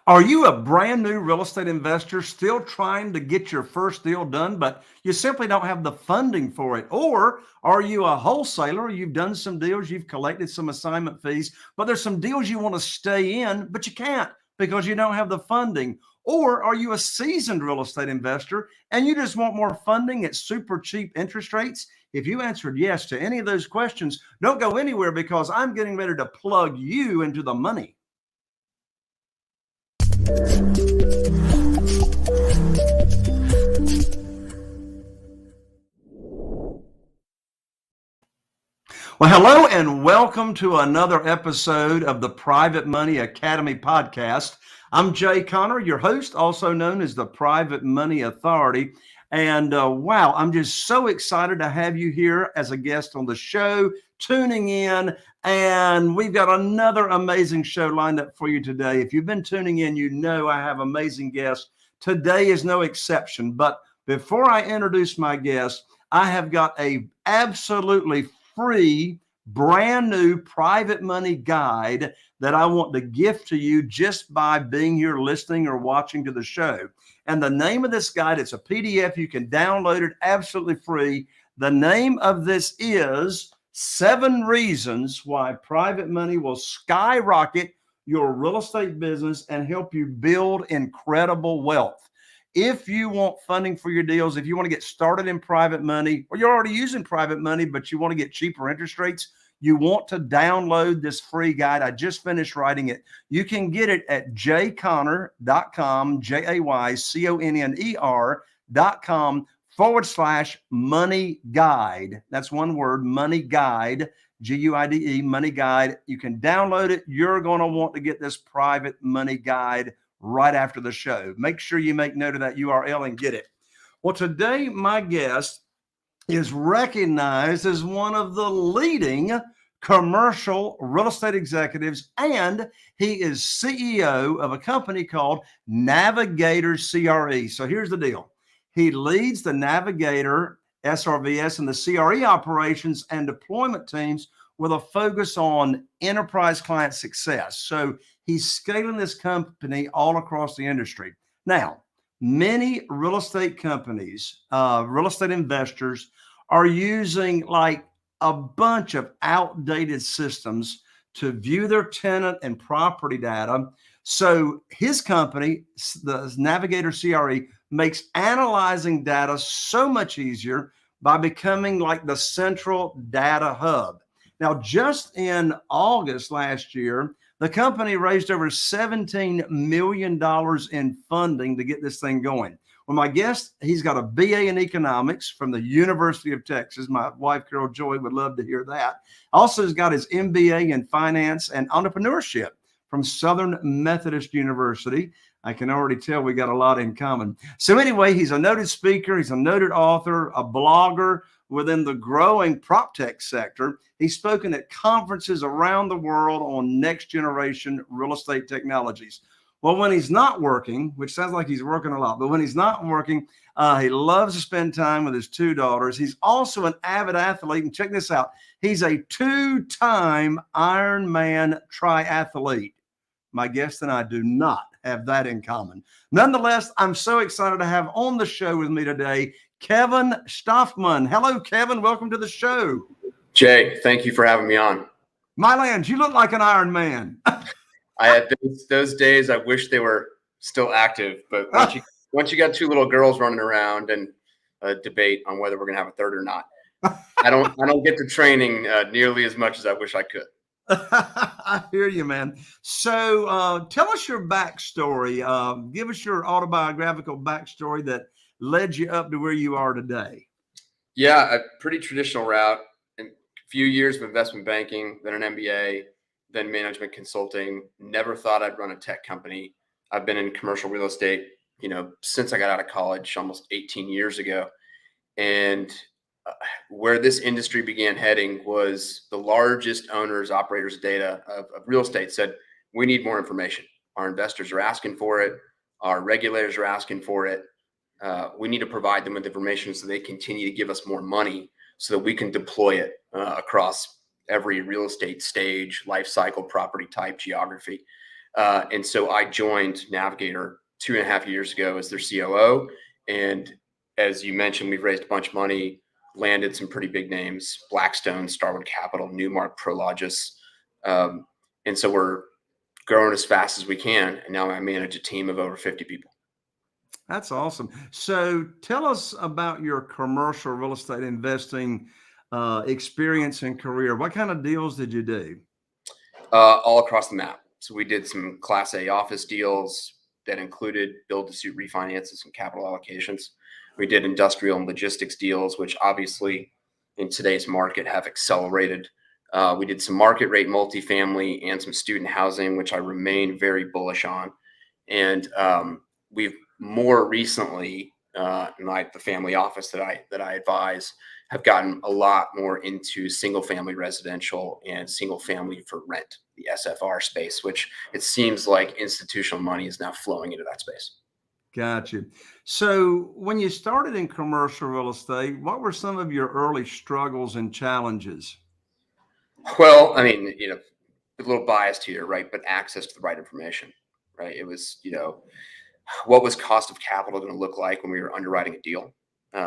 Are you a brand new real estate investor still trying to get your first deal done, but you simply don't have the funding for it? Or are you a wholesaler? You've done some deals, you've collected some assignment fees, but there's some deals you want to stay in, but you can't because you don't have the funding. Or are you a seasoned real estate investor and you just want more funding at super cheap interest rates? If you answered yes to any of those questions, don't go anywhere because I'm getting ready to plug you into the money. Well, hello and welcome to another episode of the Private Money Academy podcast. I'm Jay Connor, your host, also known as the Private Money Authority. And wow, I'm just so excited to have you here as a guest on the show, tuning in. And we've got another amazing show lined up for you today. If you've been tuning in, you know I have amazing guests. Today is no exception. But before I introduce my guest, I have got a absolutely free, brand new private money guide that I want to gift to you just by being here listening or watching to the show. And the name of this guide, it's a PDF. You can download it absolutely free. The name of this is 7 Reasons Why Private Money Will Skyrocket Your Real Estate Business and Help You Build Incredible Wealth. If you want funding for your deals, if you want to get started in private money, or you're already using private money, but you want to get cheaper interest rates, you want to download this free guide. I just finished writing it. You can get it at jayconner.com, jayconner.com/money guide. That's one word, money guide, Guide, money guide. You can download it. You're going to want to get this private money guide right after the show. Make sure you make note of that URL and get it. Well, today my guest is recognized as one of the leading commercial real estate executives, and he is CEO of a company called NavigatorCRE. So here's the deal. He leads the Navigator, SRVS, and the CRE operations and deployment teams with a focus on enterprise client success. So he's scaling this company all across the industry. Now, many real estate companies, real estate investors are using like a bunch of outdated systems to view their tenant and property data. So his company, the Navigator CRE, makes analyzing data so much easier by becoming like the central data hub. Now, just in August last year, the company raised over $17 million in funding to get this thing going. Well, my guest, he's got a BA in economics from the University of Texas. My wife, Carol Joy, would love to hear that. Also, he's got his MBA in finance and entrepreneurship from Southern Methodist University. I can already tell we got a lot in common. So anyway, he's a noted speaker. He's a noted author, a blogger within the growing prop tech sector. He's spoken at conferences around the world on next generation real estate technologies. Well, when he's not working, which sounds like he's working a lot, but when he's not working, he loves to spend time with his 2 daughters. He's also an avid athlete. And check this out. He's a 2-time Ironman triathlete. My guest and I do not have that in common. Nonetheless, I'm so excited to have on the show with me today, Kevin Shtofman. Hello, Kevin. Welcome to the show. Jay, thank you for having me on. My lands, you look like an Iron Man. I had those days. I wish they were still active, but once you got 2 little girls running around and a debate on whether we're going to have a third or not, I don't get to training nearly as much as I wish I could. I hear you, man. So tell us your backstory. Give us your autobiographical backstory that led you up to where you are today. Yeah, a pretty traditional route. A few years of investment banking, then an MBA, then management consulting. Never thought I'd run a tech company. I've been in commercial real estate, since I got out of college almost 18 years ago. And where this industry began heading was the largest owners, operators data of real estate said, we need more information. Our investors are asking for it. Our regulators are asking for it. We need to provide them with information so they continue to give us more money so that we can deploy it across every real estate stage, life cycle, property type, geography. And so I joined Navigator 2.5 years ago as their COO. And as you mentioned, we've raised a bunch of money, landed some pretty big names: Blackstone, Starwood Capital, Newmark, Prologis. And so we're growing as fast as we can. And now I manage a team of over 50 people. That's awesome. So tell us about your commercial real estate investing experience and career. What kind of deals did you do? All across the map. So we did some Class A office deals that included build-to-suit refinances and capital allocations. We did industrial and logistics deals, which obviously in today's market have accelerated. We did some market rate multifamily and some student housing, which I remain very bullish on. And we've more recently, like the family office that I advise, have gotten a lot more into single family residential and single family for rent, the SFR space, which it seems like institutional money is now flowing into that space. Gotcha. So when you started in commercial real estate, what were some of your early struggles and challenges? Well, I mean, a little biased here, right? But access to the right information, right? It was, what was cost of capital going to look like when we were underwriting a deal,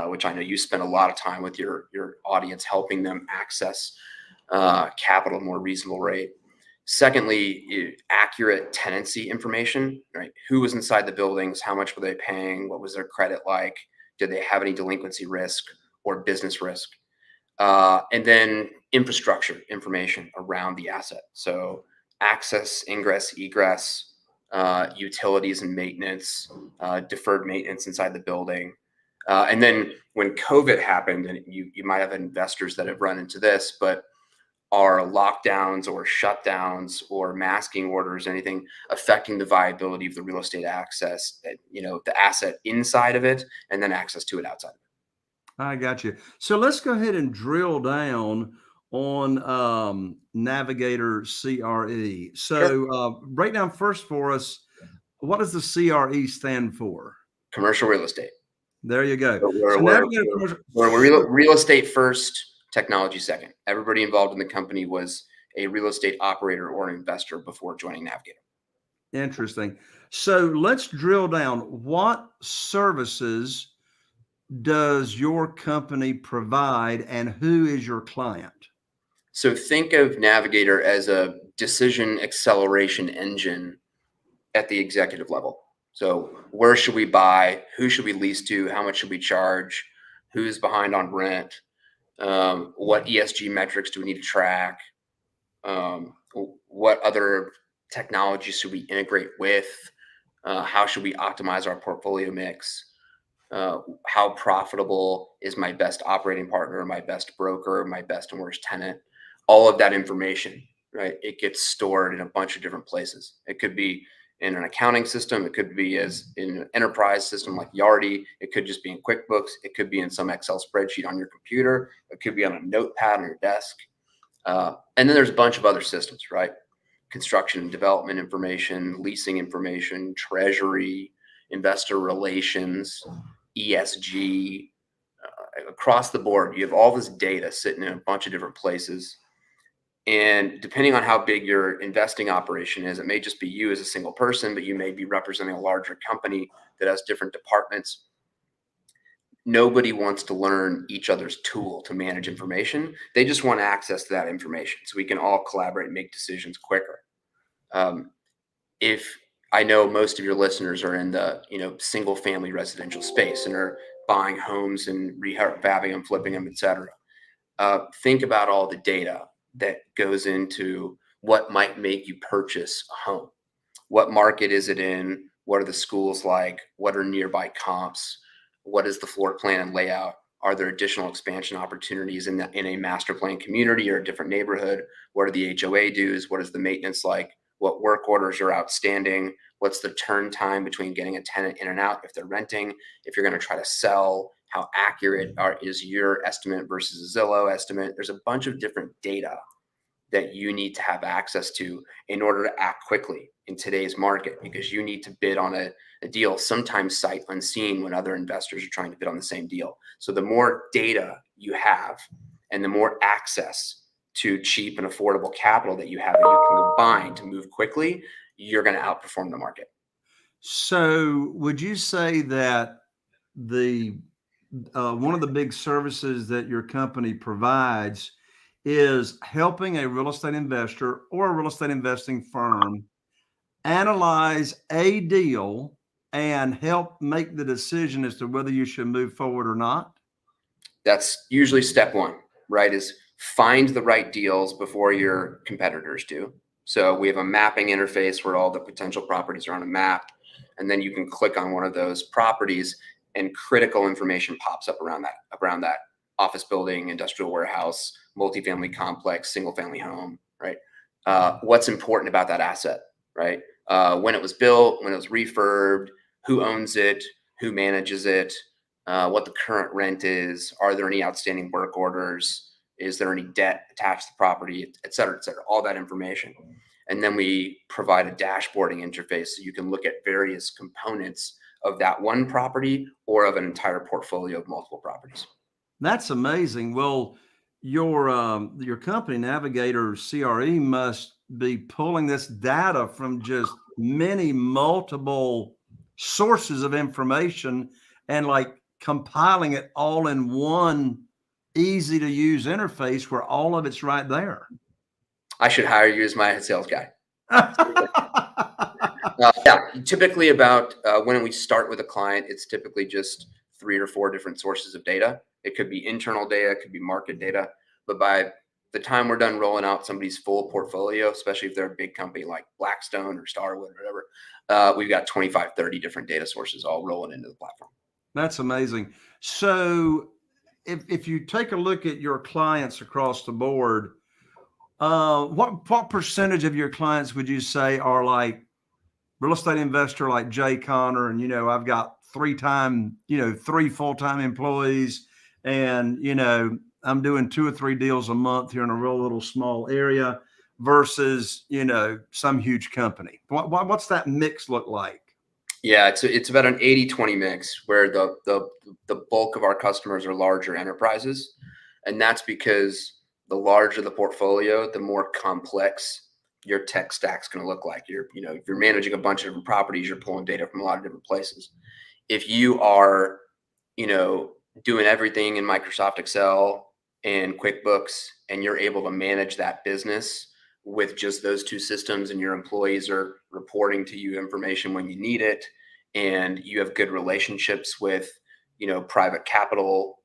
which I know you spend a lot of time with your audience helping them access capital at a more reasonable rate. Secondly, accurate tenancy information, right? Who was inside the buildings? How much were they paying? What was their credit like? Did they have any delinquency risk or business risk? And then infrastructure information around the asset. So access, ingress, egress, utilities and maintenance, deferred maintenance inside the building. And then when COVID happened, and you might have investors that have run into this, but are lockdowns or shutdowns or masking orders, anything affecting the viability of the real estate access, the asset inside of it, and then access to it outside of it. I got you. So let's go ahead and drill down on Navigator CRE. Sure. So break down first for us, what does the CRE stand for? Commercial real estate. There you go. So So Navigator we're real estate first, technology second. Everybody involved in the company was a real estate operator or an investor before joining Navigator. Interesting. So let's drill down. What services does your company provide and who is your client? So think of Navigator as a decision acceleration engine at the executive level. So where should we buy? Who should we lease to? How much should we charge? Who's behind on rent? What ESG metrics do we need to track? What other technologies should we integrate with? How should we optimize our portfolio mix? How profitable is my best operating partner, my best broker, my best and worst tenant? All of that information, right? It gets stored in a bunch of different places. It could be in an accounting system. It could be as in an enterprise system like Yardi. It could just be in QuickBooks. It could be in some Excel spreadsheet on your computer. It could be on a notepad on your desk. And then there's a bunch of other systems, right? Construction and development information, leasing information, treasury, investor relations, ESG, across the board. You have all this data sitting in a bunch of different places. And depending on how big your investing operation is, it may just be you as a single person, but you may be representing a larger company that has different departments. Nobody wants to learn each other's tool to manage information. They just want access to that information so we can all collaborate and make decisions quicker. If I know most of your listeners are in the single family residential space and are buying homes and rehabbing them, flipping them, etc. Think about all the data that goes into what might make you purchase a home. What market is it in? What are the schools like? What are nearby comps? What is the floor plan and layout? Are there additional expansion opportunities in a master plan community or a different neighborhood? What are the HOA dues? What is the maintenance like? What work orders are outstanding? What's the turn time between getting a tenant in and out if they're renting? If you're going to try to sell, how accurate is your estimate versus a Zillow estimate? There's a bunch of different data that you need to have access to in order to act quickly in today's market, because you need to bid on a deal sometimes sight unseen when other investors are trying to bid on the same deal. So the more data you have and the more access to cheap and affordable capital that you have that you can combine to move quickly, you're going to outperform the market. So would you say that the one of the big services that your company provides is helping a real estate investor or a real estate investing firm analyze a deal and help make the decision as to whether you should move forward or not? That's usually step one, right? Is find the right deals before your competitors do. So we have a mapping interface where all the potential properties are on a map, and then you can click on one of those properties and critical information pops up around that office building, industrial warehouse, multifamily complex, single family home, right? What's important about that asset, right? When it was built, when it was refurbed, who owns it, who manages it, what the current rent is, are there any outstanding work orders, is there any debt attached to the property, et cetera, all that information. And then we provide a dashboarding interface so you can look at various components of that one property or of an entire portfolio of multiple properties. That's amazing. Well, your company, Navigator CRE, must be pulling this data from just many multiple sources of information and like compiling it all in one easy to use interface where all of it's right there. I should hire you as my sales guy. Yeah, typically about when we start with a client, it's typically just 3 or 4 different sources of data. It could be internal data, it could be market data. But by the time we're done rolling out somebody's full portfolio, especially if they're a big company like Blackstone or Starwood or whatever, we've got 25, 30 different data sources all rolling into the platform. That's amazing. So if you take a look at your clients across the board, what percentage of your clients would you say are like real estate investor like Jay Connor? And, I've got 3 full-time employees, and, I'm doing 2 or 3 deals a month here in a real little small area versus, some huge company. What's that mix look like? Yeah, it's about an 80-20 mix where the bulk of our customers are larger enterprises. And that's because the larger the portfolio, the more complex your tech stack's going to look like. If you're managing a bunch of different properties, you're pulling data from a lot of different places. If you are, doing everything in Microsoft Excel and QuickBooks, and you're able to manage that business with just those 2 systems, and your employees are reporting to you information when you need it, and you have good relationships with, private capital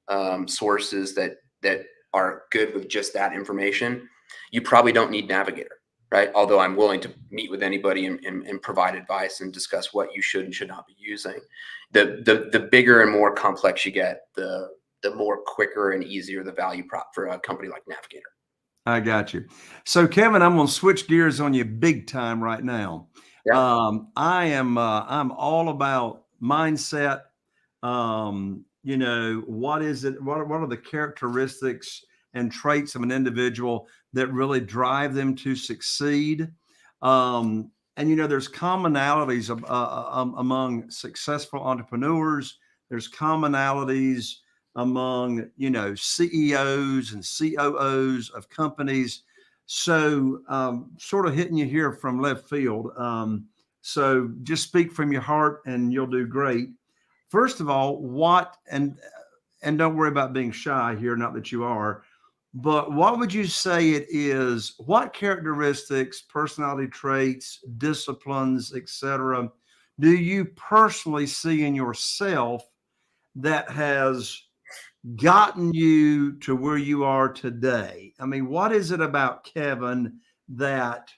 sources that are good with just that information, you probably don't need Navigator, right? Although I'm willing to meet with anybody and provide advice and discuss what you should and should not be using. The bigger and more complex you get, the more quicker and easier the value prop for a company like Navigator. I got you. So Kevin, I'm going to switch gears on you big time right now. Yeah. I'm all about mindset. What is it? What are the characteristics and traits of an individual that really drive them to succeed? And there's commonalities among successful entrepreneurs. There's commonalities among, CEOs and COOs of companies. So sort of hitting you here from left field. So just speak from your heart and you'll do great. First of all, and don't worry about being shy here, not that you are, but what would you say it is? What characteristics, personality traits, disciplines, etc., do you personally see in yourself that has gotten you to where you are today? I mean, what is it about Kevin that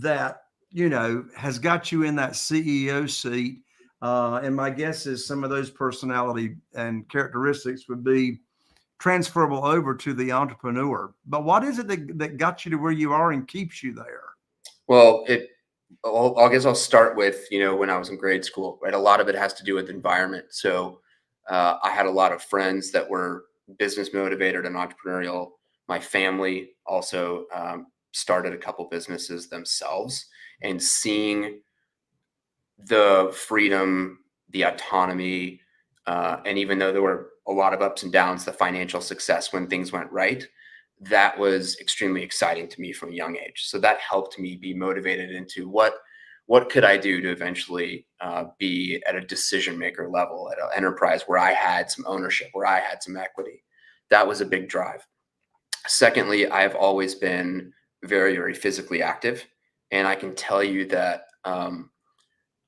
has got you in that CEO seat? And my guess is some of those personality and characteristics would be transferable over to the entrepreneur. But what is it that got you to where you are and keeps you there? Well, I guess I'll start with, when I was in grade school, right? A lot of it has to do with environment. So I had a lot of friends that were business motivated and entrepreneurial. My family also started a couple businesses themselves, and seeing the freedom, the autonomy, and even though there were a lot of ups and downs, the financial success when things went right, that was extremely exciting to me from a young age. So that helped me be motivated into what what could I do to eventually be at a decision maker level at an enterprise where I had some ownership, where I had some equity. That was a big drive. Secondly, I've always been very, very physically active. And I can tell you that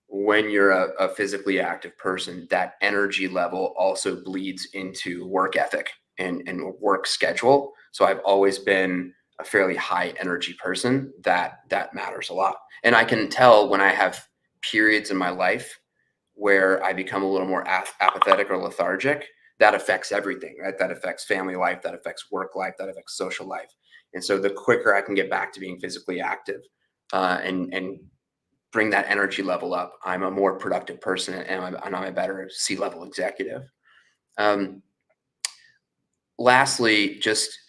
when you're a physically active person, that energy level also bleeds into work ethic and work schedule. So I've always been a fairly high energy person. That matters a lot. And I can tell when I have periods in my life where I become a little more apathetic or lethargic, that affects everything, right? That affects family life, that affects work life, that affects social life. And so the quicker I can get back to being physically active and bring that energy level up, I'm a more productive person and I'm a better C-level executive. Lastly, just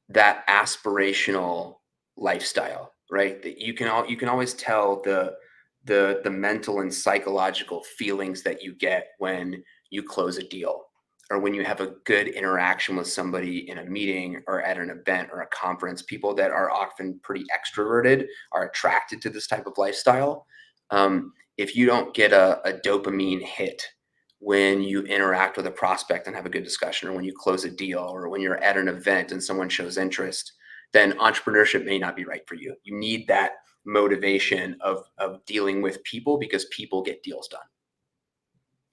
that aspirational lifestyle, right? That you can always tell the mental and psychological feelings that you get when you close a deal or when you have a good interaction with somebody in a meeting or at an event or a conference. People that are often pretty extroverted are attracted to this type of lifestyle. If you don't get a dopamine hit when you interact with a prospect and have a good discussion, or when you close a deal, or when you're at an event and someone shows interest, then entrepreneurship may not be right for you. You need that motivation of dealing with people, because people get deals done.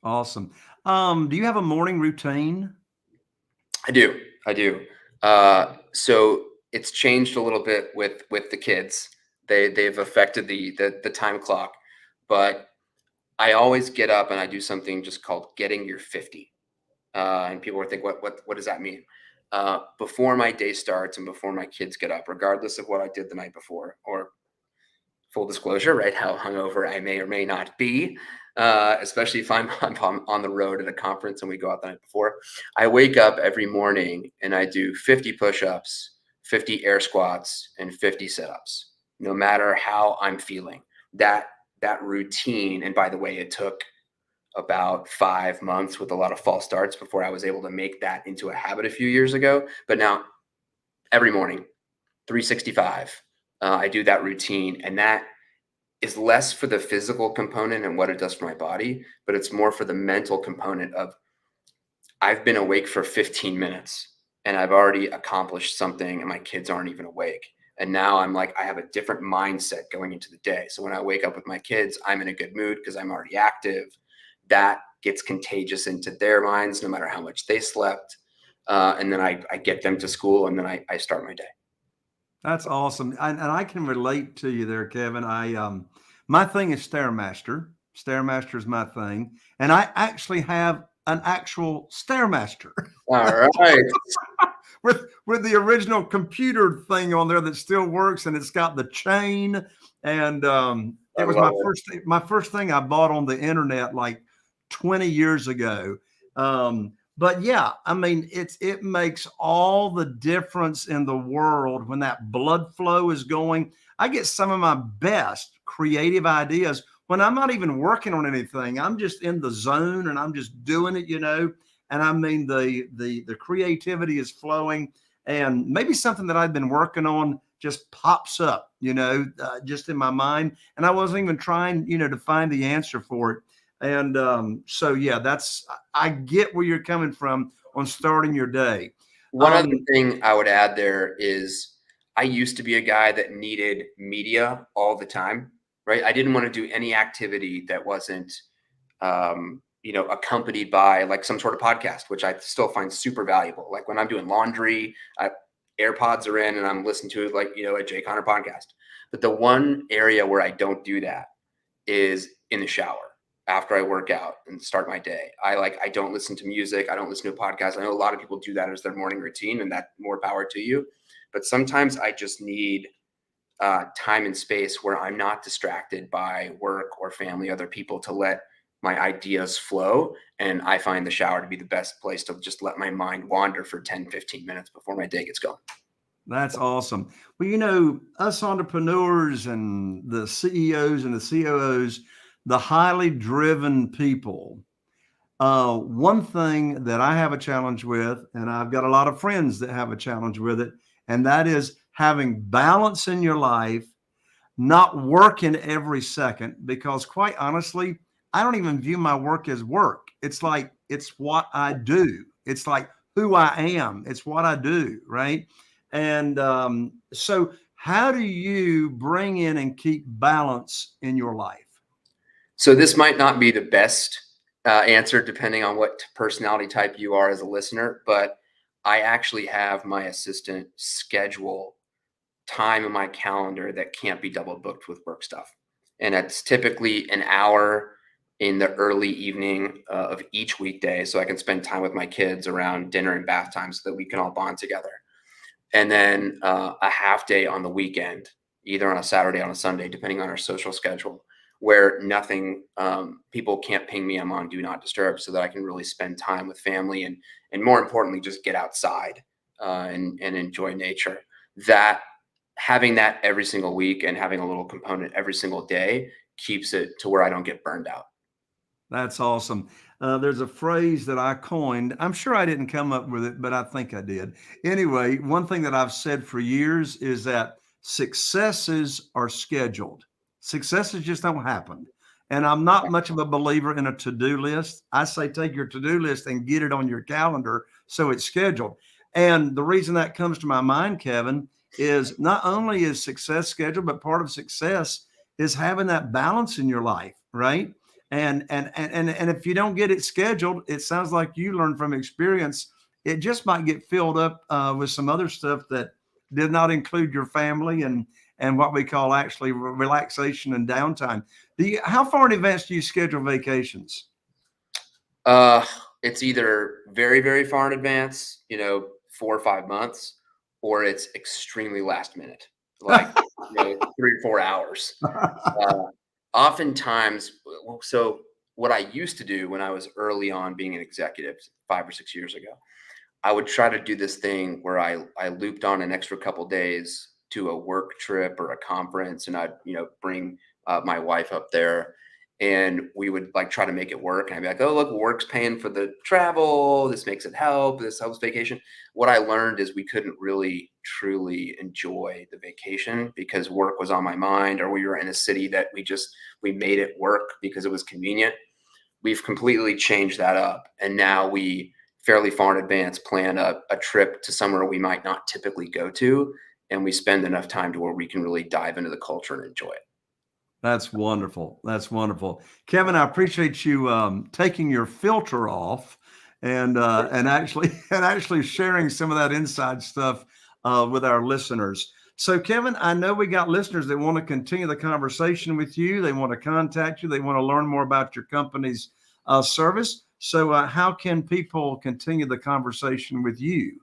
Awesome. Do you have a morning routine? I do. So it's changed a little bit with the kids. They've affected the time clock, but I always get up and I do something just called getting your 50. And people would think, what does that mean? Before my day starts and before my kids get up, regardless of what I did the night before, or full disclosure, right, how hungover I may or may not be, especially if I'm on the road at a conference and we go out the night before, I wake up every morning and I do 50 push-ups, 50 air squats, and 50 sit-ups, no matter how I'm feeling. That routine, and by the way, it took about 5 months with a lot of false starts before I was able to make that into a habit a few years ago. But now every morning, 365, I do that routine, and that is less for the physical component and what it does for my body, but it's more for the mental component of I've been awake for 15 minutes and I've already accomplished something and my kids aren't even awake. And now I'm like, I have a different mindset going into the day. So when I wake up with my kids, I'm in a good mood because I'm already active. That gets contagious into their minds, no matter how much they slept. And then I get them to school, and then I start my day. That's awesome. And I can relate to you there, Kevin. My thing is Stairmaster. Stairmaster is my thing. And I actually have an actual Stairmaster. All right. with the original computer thing on there that still works, and it's got the chain. And it was my first thing I bought on the internet like 20 years ago. But yeah, I mean, it makes all the difference in the world when that blood flow is going. I get some of my best creative ideas when I'm not even working on anything. I'm just in the zone and I'm just doing it, And I mean, the creativity is flowing, and maybe something that I've been working on just pops up, just in my mind. And I wasn't even trying, to find the answer for it. And so, yeah, I get where you're coming from on starting your day. One other thing I would add there is I used to be a guy that needed media all the time, right? I didn't want to do any activity that wasn't, accompanied by like some sort of podcast, which I still find super valuable. Like when I'm doing laundry, AirPods are in and I'm listening to it, like, a Jay Conner podcast. But the one area where I don't do that is in the shower after I work out and start my day. I don't listen to music. I don't listen to a podcast. I know a lot of people do that as their morning routine, and that more power to you. But sometimes I just need time and space where I'm not distracted by work or family, other people, to let my ideas flow. And I find the shower to be the best place to just let my mind wander for 10, 15 minutes before my day gets going. That's awesome. Well, us entrepreneurs and the CEOs and the COOs, the highly driven people, one thing that I have a challenge with, and I've got a lot of friends that have a challenge with it, and that is having balance in your life, not working every second, because quite honestly, I don't even view my work as work. It's like, it's what I do. It's like who I am. It's what I do. Right. And so how do you bring in and keep balance in your life? So this might not be the best answer depending on what personality type you are as a listener, but I actually have my assistant schedule time in my calendar that can't be double booked with work stuff. And it's typically an hour in the early evening of each weekday, so I can spend time with my kids around dinner and bath time so that we can all bond together. And then a half day on the weekend, either on a Saturday or on a Sunday, depending on our social schedule, where nothing, people can't ping me. I'm on do not disturb, so that I can really spend time with family and more importantly, just get outside and enjoy nature. That having that every single week and having a little component every single day keeps it to where I don't get burned out. That's awesome. There's a phrase that I coined. I'm sure I didn't come up with it, but I think I did. Anyway, one thing that I've said for years is that successes are scheduled. Successes just don't happen. And I'm not much of a believer in a to-do list. I say take your to-do list and get it on your calendar so it's scheduled. And the reason that comes to my mind, Kevin, is not only is success scheduled, but part of success is having that balance in your life, right? And if you don't get it scheduled, it sounds like you learned from experience, it just might get filled up with some other stuff that did not include your family and what we call actually relaxation and downtime. How far in advance do you schedule vacations? It's either very, very far in advance, 4 or 5 months, or it's extremely last minute, like 3 or 4 hours. Oftentimes, so what I used to do when I was early on being an executive 5 or 6 years ago, I would try to do this thing where I looped on an extra couple days to a work trip or a conference, and I'd bring my wife up there, and we would like try to make it work. And I'd be like, oh look, work's paying for the travel. This makes it help. This helps vacation. What I learned is we couldn't really truly enjoy the vacation because work was on my mind, or we were in a city that we made it work because it was convenient. We've completely changed that up, and now we fairly far in advance plan a trip to somewhere we might not typically go to, and we spend enough time to where we can really dive into the culture and enjoy it. That's wonderful. That's wonderful. Kevin, I appreciate you taking your filter off and actually sharing some of that inside stuff with our listeners. So Kevin, I know we got listeners that want to continue the conversation with you. They want to contact you. They want to learn more about your company's service. So how can people continue the conversation with you?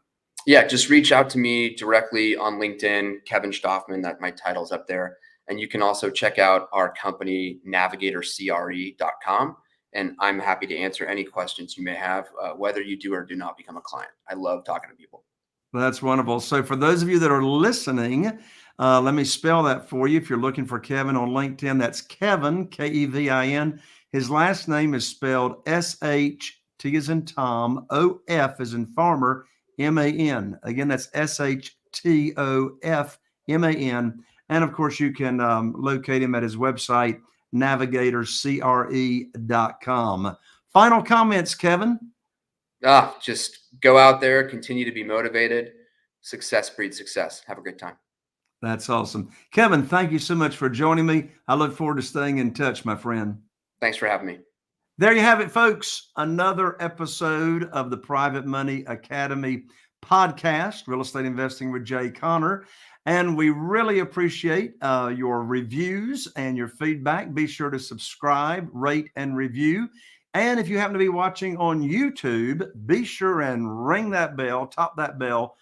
Yeah, just reach out to me directly on LinkedIn, Kevin Shtofman, that my title's up there. And you can also check out our company, NavigatorCRE.com. And I'm happy to answer any questions you may have, whether you do or do not become a client. I love talking to people. That's wonderful. So for those of you that are listening, let me spell that for you. If you're looking for Kevin on LinkedIn, that's Kevin, Kevin. His last name is spelled S-H-T as in Tom, O-F as in farmer, M-A-N. Again, that's S-H-T-O-F-M-A-N. And of course, you can locate him at his website, NavigatorCRE.com. Final comments, Kevin? Just go out there, continue to be motivated. Success breeds success. Have a good time. That's awesome. Kevin, thank you so much for joining me. I look forward to staying in touch, my friend. Thanks for having me. There you have it, folks. Another episode of the Private Money Academy podcast, Real Estate Investing with Jay Conner. And we really appreciate your reviews and your feedback. Be sure to subscribe, rate, and review. And if you happen to be watching on YouTube, be sure and ring that bell, tap that bell,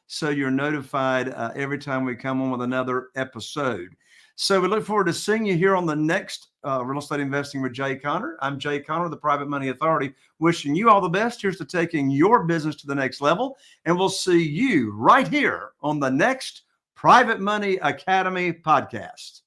so you're notified every time we come on with another episode. So we look forward to seeing you here on the next Real Estate Investing with Jay Conner. I'm Jay Conner, the Private Money Authority, wishing you all the best. Here's to taking your business to the next level. And we'll see you right here on the next Private Money Academy podcast.